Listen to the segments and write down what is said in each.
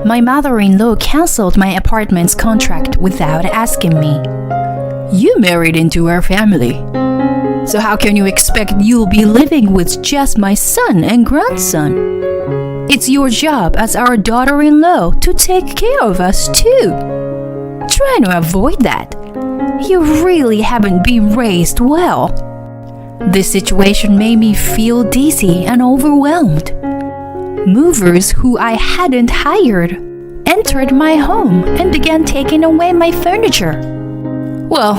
My mother-in-law canceled my apartment's contract without asking me. You married into our family, so how can you expect you'll be living with just my son and grandson? It's your job as our daughter-in-law to take care of us too. Try to avoid that. You really haven't been raised well. This situation made me feel dizzy and overwhelmed. Movers who I hadn't hired entered my home and began taking away my furniture. Well,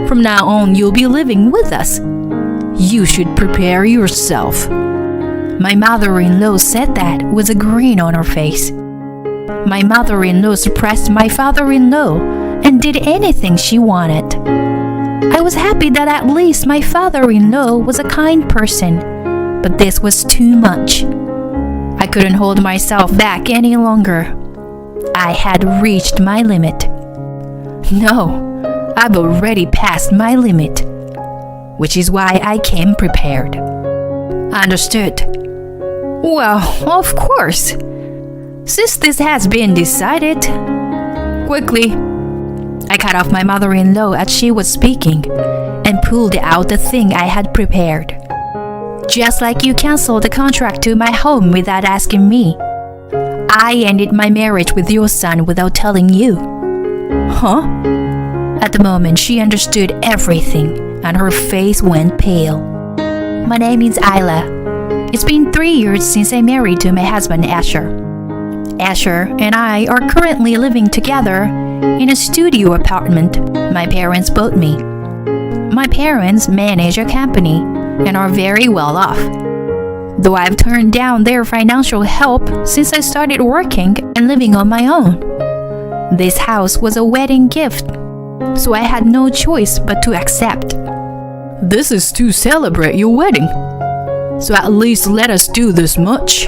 from now on you'll be living with us. You should prepare yourself. My mother-in-law said that with a grin on her face. My mother-in-law suppressed my father-in-law and did anything she wanted. I was happy that at least my father-in-law was a kind person, but this was too much. I couldn't hold myself back any longer. I had reached my limit. No, I've already passed my limit, which is why I came prepared. Understood. Well, of course. Since this has been decided, quickly, I cut off my mother-in-law as she was speaking and pulled out the thing I had prepared. Just like you canceled the contract to my home without asking me, I ended my marriage with your son without telling you. Huh? At the moment, she understood everything and her face went pale. My name is Isla. It's been 3 years since I married to my husband, Asher. Asher and I are currently living together in a studio apartment my parents bought me. My parents manage a company and are very well off. Though I've turned down their financial help since I started working and living on my own. This house was a wedding gift, so I had no choice but to accept. This is to celebrate your wedding, so at least let us do this much.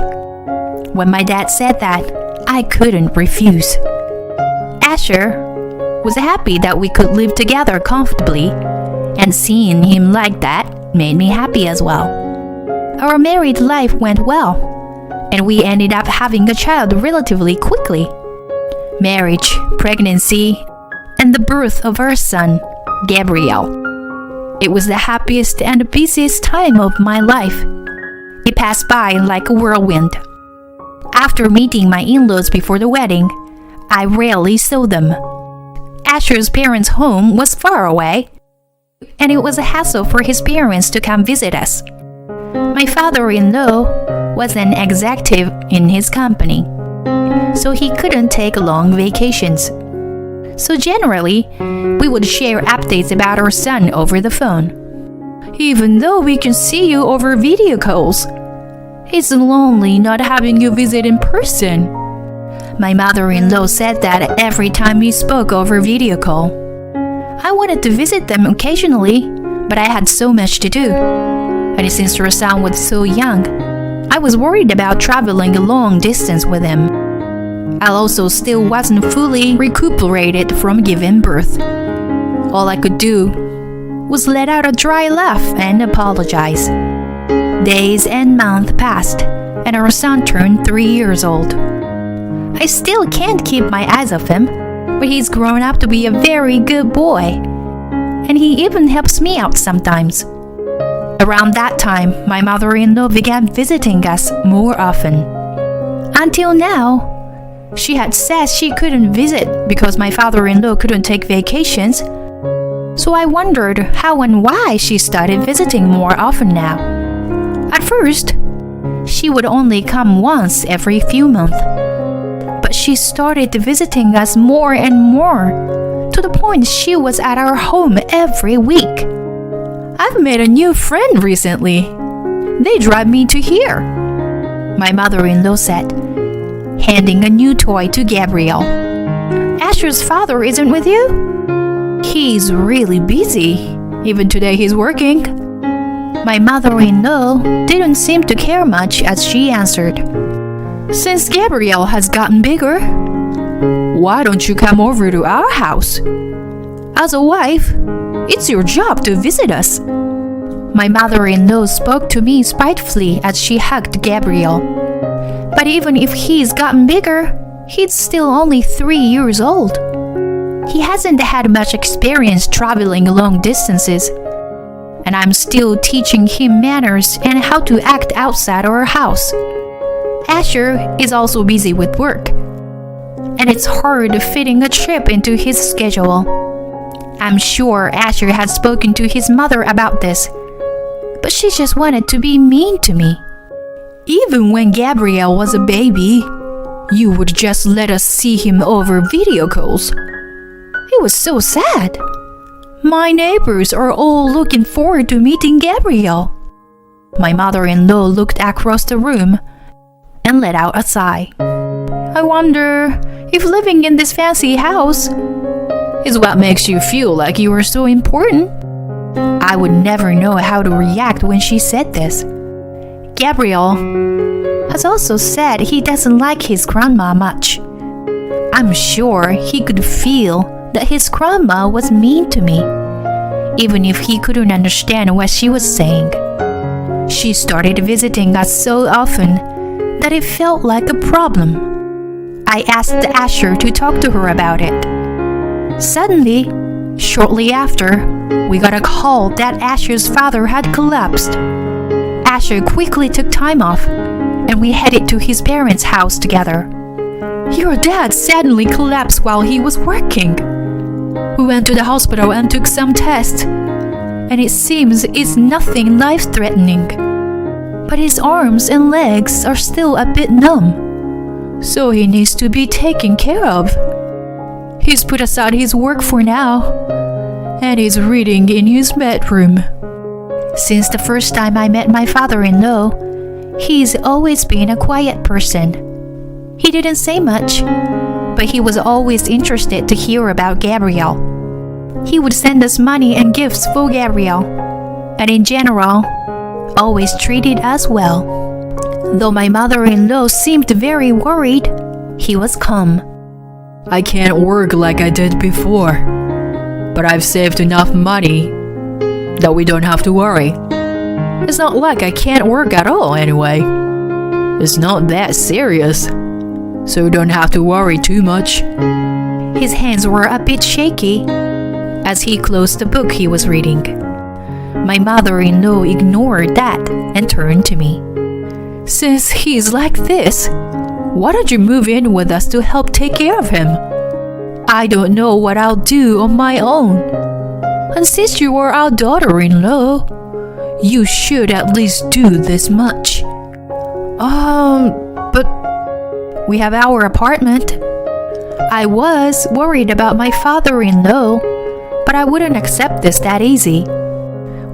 When my dad said that, I couldn't refuse. Asher was happy that we could live together comfortably, and seeing him like that made me happy as well. Our married life went well, and we ended up having a child relatively quickly. Marriage, pregnancy, and the birth of our son, Gabriel. It was the happiest and busiest time of my life. It passed by like a whirlwind. After meeting my in-laws before the wedding, I rarely saw them. Asher's parents' home was far away, and it was a hassle for his parents to come visit us. My father-in-law was an executive in his company, so he couldn't take long vacations. So generally, we would share updates about our son over the phone. Even though we can see you over video calls, it's lonely not having you visit in person. My mother-in-law said that every time we spoke over video call. I wanted to visit them occasionally, but I had so much to do. And since her son was so young, I was worried about traveling a long distance with him. I also still wasn't fully recuperated from giving birth. All I could do was let out a dry laugh and apologize. Days and months passed, and our son turned 3 years old. I still can't keep my eyes off him, but he's grown up to be a very good boy, and he even helps me out sometimes. Around that time, my mother-in-law began visiting us more often. Until now, she had said she couldn't visit because my father-in-law couldn't take vacations, so I wondered how and why she started visiting more often now. At first, she would only come once every few months. But she started visiting us more and more, to the point she was at our home every week. I've made a new friend recently. They drive me to here, my mother-in-law said, handing a new toy to Gabriel. Asher's father isn't with you? He's really busy. Even today he's working. My mother-in-law didn't seem to care much as she answered. Since Gabriel has gotten bigger, why don't you come over to our house? As a wife, it's your job to visit us. My mother-in-law spoke to me spitefully as she hugged Gabriel. But even if he's gotten bigger, He's still only 3 years old. He hasn't had much experience traveling long distances, and I'm still teaching him manners and how to act outside our house. Asher is also busy with work, and it's hard fitting a trip into his schedule. I'm sure Asher has spoken to his mother about this, but she just wanted to be mean to me. Even when Gabriel was a baby, you would just let us see him over video calls. It was so sad. My neighbors are all looking forward to meeting Gabriel. My mother-in-law looked across the room and let out a sigh. I wonder if living in this fancy house is what makes you feel like you are so important. I would never know how to react when she said this. Gabriel has also said he doesn't like his grandma much. I'm sure he could feel that his grandma was mean to me, even if he couldn't understand what she was saying. She started visiting us so often that it felt like a problem. I asked Asher to talk to her about it. Suddenly, shortly after, we got a call that Asher's father had collapsed. Asher quickly took time off, and we headed to his parents' house together. Your dad suddenly collapsed while he was working. We went to the hospital and took some tests, and it seems it's nothing life-threatening. But his arms and legs are still a bit numb, so he needs to be taken care of. He's put aside his work for now, and is reading in his bedroom. Since the first time I met my father-in-law, he's always been a quiet person. He didn't say much, but he was always interested to hear about Gabriel. He would send us money and gifts for Gabriel, and in general, always treated us well. Though my mother-in-law seemed very worried, he was calm. I can't work like I did before, but I've saved enough money that we don't have to worry. It's not like I can't work at all anyway. It's not that serious, so you don't have to worry too much. His hands were a bit shaky as he closed the book he was reading. My mother-in-law ignored that and turned to me. Since he's like this, why don't you move in with us to help take care of him? I don't know what I'll do on my own. And since you are our daughter-in-law, you should at least do this much. But we have our apartment. I was worried about my father-in-law, but I wouldn't accept this that easy.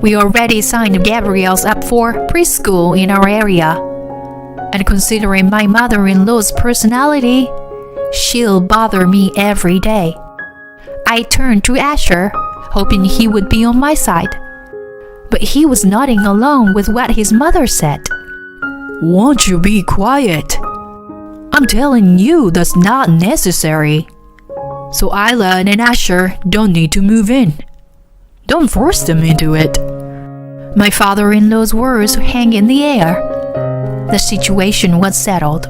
We already signed Gabriel's up for preschool in our area. And considering my mother-in-law's personality, she'll bother me every day. I turned to Asher, hoping he would be on my side. But he was nodding along with what his mother said. Won't you be quiet? I'm telling you that's not necessary. So Isla and Asher don't need to move in. Don't force them into it. My father-in-law's words hang in the air. The situation was settled.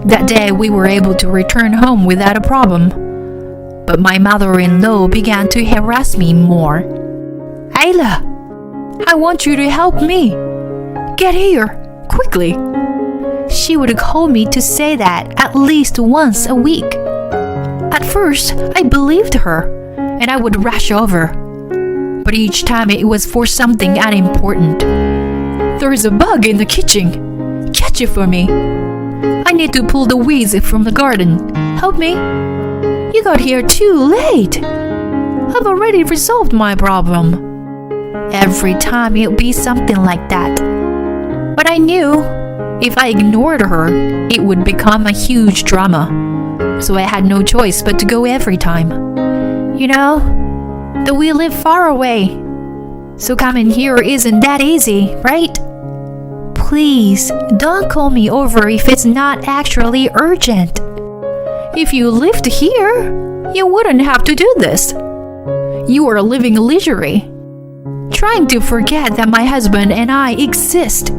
That day we were able to return home without a problem. But my mother-in-law began to harass me more. Ayla, I want you to help me. Get here, quickly. She would call me to say that at least once a week. At first, I believed her, and I would rush over. But each time it was for something unimportant. There is a bug in the kitchen. Catch it for me. I need to pull the weeds from the garden. Help me. You got here too late. I've already resolved my problem. Every time it would be something like that. But I knew if I ignored her, it would become a huge drama. So I had no choice but to go every time. You know, that we live far away. So coming here isn't that easy, right? Please, don't call me over if it's not actually urgent. If you lived here, you wouldn't have to do this. You are living leisurely, trying to forget that my husband and I exist.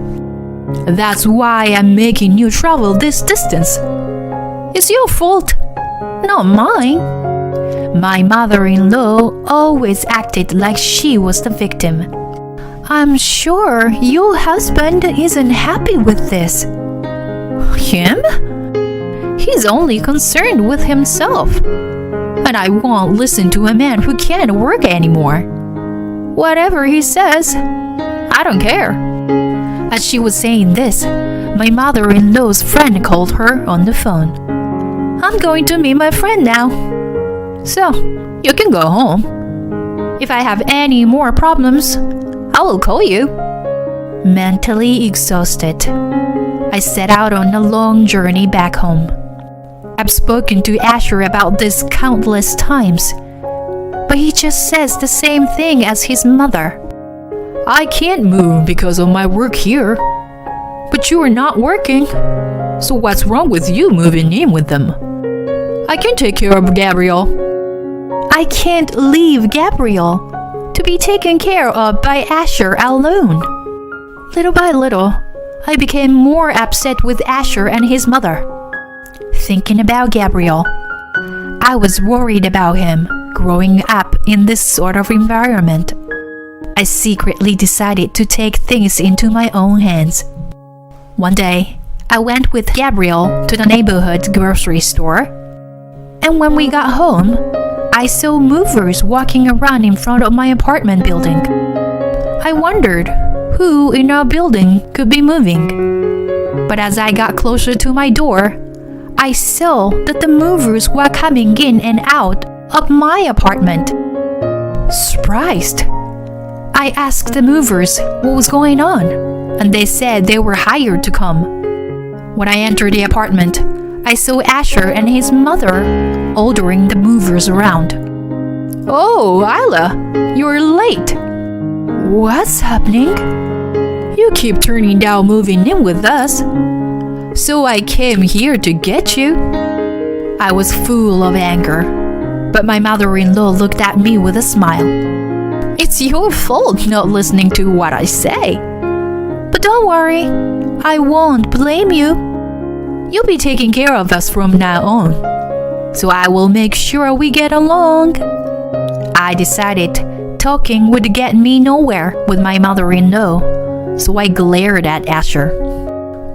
That's why I'm making you travel this distance. It's It's your fault, not mine. My mother-in-law always acted like she was the victim. I'm sure your husband isn't happy with this. Him? He's only concerned with himself. And I won't listen to a man who can't work anymore. Whatever he says, I don't care. As she was saying this, my mother-in-law's friend called her on the phone. I'm going to meet my friend now. So, you can go home. If I have any more problems, I will call you. Mentally exhausted, I set out on a long journey back home. I've spoken to Asher about this countless times, but he just says the same thing as his mother. I can't move because of my work here. But you are not working, so what's wrong with you moving in with them? I can take care of Gabriel. I can't leave Gabriel to be taken care of by Asher alone. Little by little, I became more upset with Asher and his mother. Thinking about Gabriel, I was worried about him growing up in this sort of environment. I secretly decided to take things into my own hands. One day, I went with Gabriel to the neighborhood grocery store, and when we got home, I saw movers walking around in front of my apartment building. I wondered who in our building could be moving. But as I got closer to my door, I saw that the movers were coming in and out of my apartment. Surprised, I asked the movers what was going on, and they said they were hired to come. When I entered the apartment, I saw Asher and his mother ordering the movers around. Oh, Isla, you're late. What's happening? You keep turning down moving in with us. So I came here to get you. I was full of anger, but my mother-in-law looked at me with a smile. It's your fault not listening to what I say. But don't worry, I won't blame you. You'll be taking care of us from now on, so I will make sure we get along. I decided talking would get me nowhere with my mother-in-law, so I glared at Asher.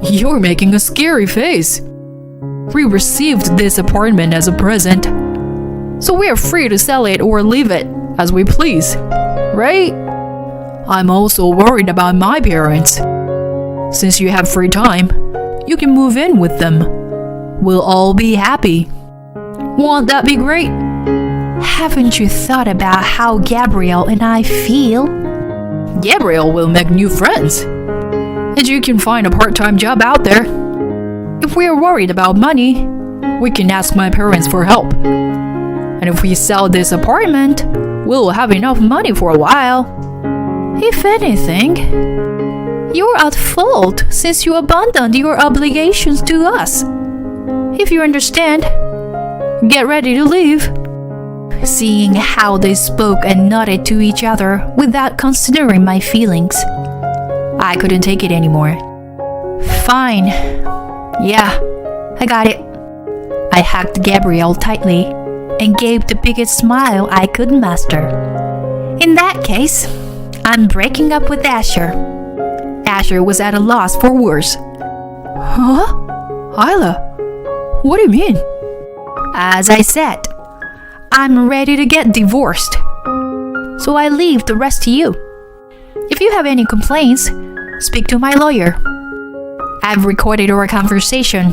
You're making a scary face. We received this apartment as a present, so we're free to sell it or leave it as we please, right? I'm also worried about my parents. Since you have free time, you can move in with them. We'll all be happy. Won't that be great? Haven't you thought about how Gabriel and I feel? Gabriel will make new friends, and you can find a part-time job out there. If we are worried about money, we can ask my parents for help. And if we sell this apartment, we'll have enough money for a while. If anything, you're at fault since you abandoned your obligations to us. If you understand, get ready to leave. Seeing how they spoke and nodded to each other without considering my feelings, I couldn't take it anymore. Fine. Yeah, I got it. I hugged Gabriel tightly and gave the biggest smile I could muster. In that case, I'm breaking up with Asher. Asher was at a loss for words. Huh? Isla, what do you mean? As I said, I'm ready to get divorced. So I leave the rest to you. If you have any complaints, speak to my lawyer. I've recorded our conversation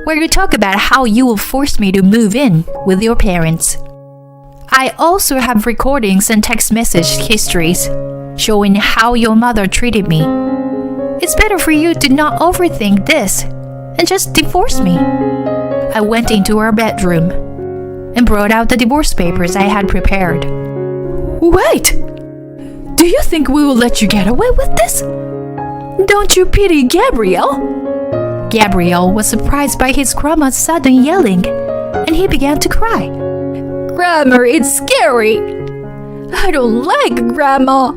where you talk about how you will force me to move in with your parents. I also have recordings and text message histories showing how your mother treated me. It's better for you to not overthink this and just divorce me. I went into our bedroom and brought out the divorce papers I had prepared. Wait! Do you think we will let you get away with this? Don't you pity Gabriel? Gabriel was surprised by his grandma's sudden yelling, and he began to cry. Grandma, it's scary. I don't like Grandma.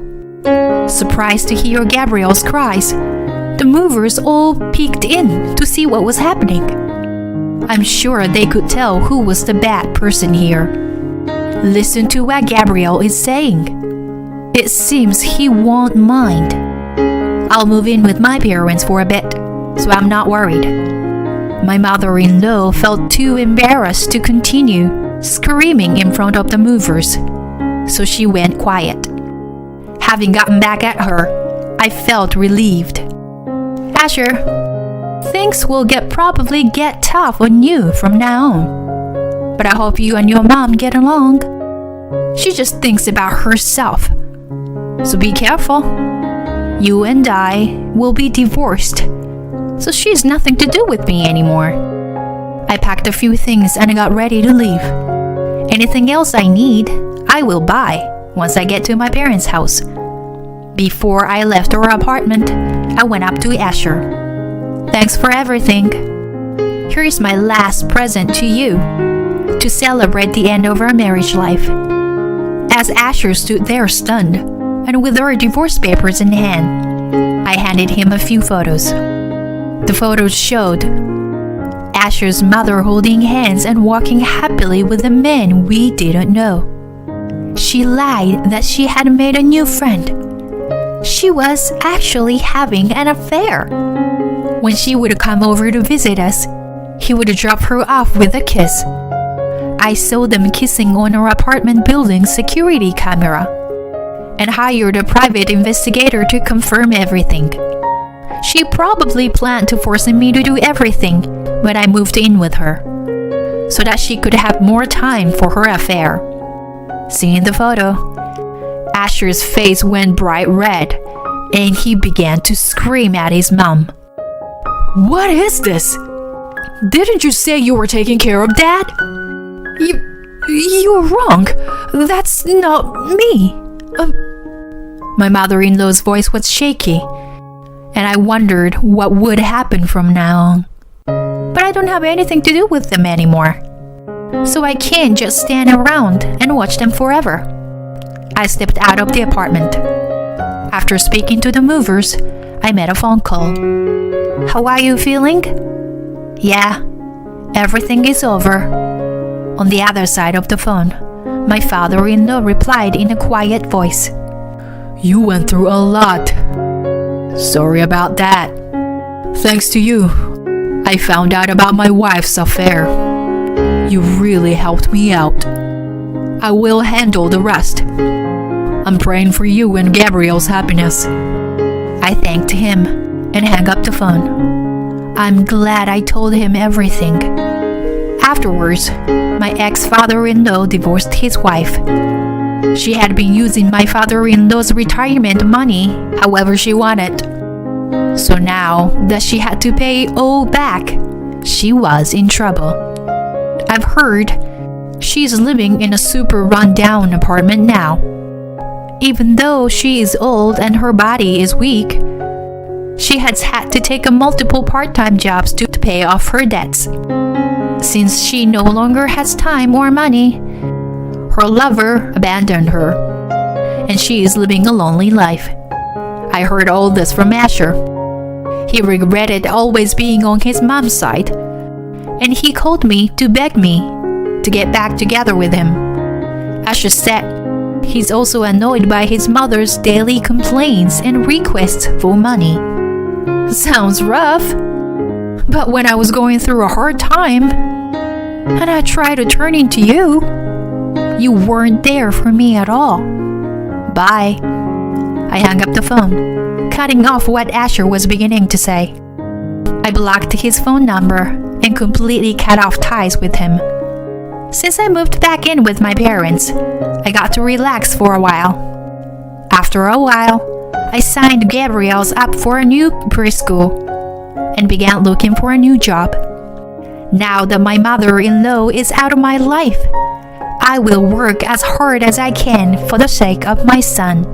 Surprised to hear Gabriel's cries, the movers all peeked in to see what was happening. I'm sure they could tell who was the bad person here. Listen to what Gabriel is saying. It seems he won't mind. I'll move in with my parents for a bit, so I'm not worried. My mother-in-law felt too embarrassed to continue screaming in front of the movers, so she went quiet. Having gotten back at her, I felt relieved. Asher, things will probably get tough on you from now on. But I hope you and your mom get along. She just thinks about herself. So be careful. You and I will be divorced, so she has nothing to do with me anymore. I packed a few things and I got ready to leave. Anything else I need, I will buy once I get to my parents' house. Before I left our apartment, I went up to Asher. Thanks for everything. Here is my last present to you, to celebrate the end of our marriage life. As Asher stood there stunned, and with our divorce papers in hand, I handed him a few photos. The photos showed Asher's mother holding hands and walking happily with a man we didn't know. She lied that she had made a new friend. She was actually having an affair. When she would come over to visit us, he would drop her off with a kiss. I saw them kissing on our apartment building's security camera and hired a private investigator to confirm everything. She probably planned to force me to do everything when I moved in with her, so that she could have more time for her affair. Seeing the photo, Asher's face went bright red, and he began to scream at his mom. What is this? Didn't you say you were taking care of Dad? You're wrong. That's not me. My mother-in-law's voice was shaky, and I wondered what would happen from now on. But I don't have anything to do with them anymore, so I can't just stand around and watch them forever. I stepped out of the apartment. After speaking to the movers, I made a phone call. How are you feeling? Yeah, everything is over. On the other side of the phone, my father-in-law replied in a quiet voice. You went through a lot. Sorry about that. Thanks to you, I found out about my wife's affair. You really helped me out. I will handle the rest. I'm praying for you and Gabriel's happiness. I thanked him and hung up the phone. I'm glad I told him everything. Afterwards, my ex-father-in-law divorced his wife. She had been using my father-in-law's retirement money however she wanted. So now that she had to pay all back, she was in trouble. I've heard she's living in a super run-down apartment now. Even though she is old and her body is weak, she has had to take multiple part-time jobs to pay off her debts. Since she no longer has time or money, her lover abandoned her, and she is living a lonely life. I heard all this from Asher. He regretted always being on his mom's side, and he called me to beg me to get back together with him. Asher said he's also annoyed by his mother's daily complaints and requests for money. Sounds rough, but when I was going through a hard time, and I tried to turn into you, you weren't there for me at all. Bye. I hung up the phone, cutting off what Asher was beginning to say. I blocked his phone number and completely cut off ties with him. Since I moved back in with my parents, I got to relax for a while. After a while, I signed Gabriel's up for a new preschool and began looking for a new job. Now that my mother-in-law is out of my life, I will work as hard as I can for the sake of my son.